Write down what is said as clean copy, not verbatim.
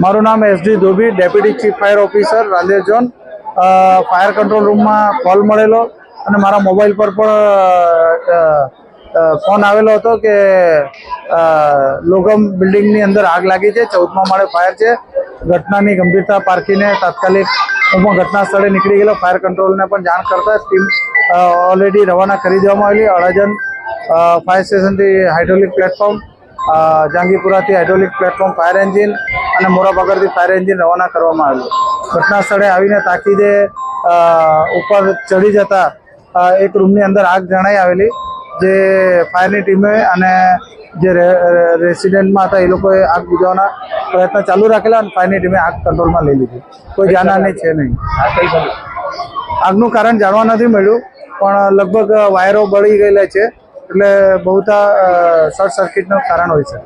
મારું નામ SD Dhobi, deputy chief fire officer, Rander zone. Fire control રૂમમાં કોલ મળેલો અને મારા મોબાઈલ પર પણ ફોન આવેલો હતો કે લોગમ બિલ્ડિંગની અંદર આગ લાગી છે, 14મા માળે ફાયર છે. ઘટનાની ગંભીરતા પારખીને તાત્કાલિક હું પણ ઘટના સ્થળે નીકળી ગયેલો. ફાયર કંટ્રોલને પણ જાણ કરતા ટીમ ઓલરેડી રવાના કરી દેવામાં આવેલી. અડાજણ ફાયર સ્ટેશનથી હાઇડ્રોલિક પ્લેટફોર્મ, જહાંગીરપુરાથી હાઇડ્રોલિક પ્લેટફોર્મ ફાયર એન્જિન અને મોરાબાગરથી ફાયર એન્જિન રવાના કરવામાં આવેલું. ઘટના સ્થળે આવીને તાકીદે ઉપર ચડી જતા એક રૂમની અંદર આગ જણાઈ આવેલી, જે ફાયરની ટીમે અને જે રેસિડેન્ટમાં હતા એ લોકોએ આગ બુઝાવવાના પ્રયત્ન ચાલુ રાખેલા અને ફાયરની ટીમે આગ કંટ્રોલમાં લઈ લીધી. કોઈ જાનહાની છે નહીં. આગનું કારણ જાણવા નથી મળ્યું, પણ લગભગ વાયરો બળી ગયેલા છે, એટલે બહુતા શોર્ટ સર્કિટનું કારણ હોય છે.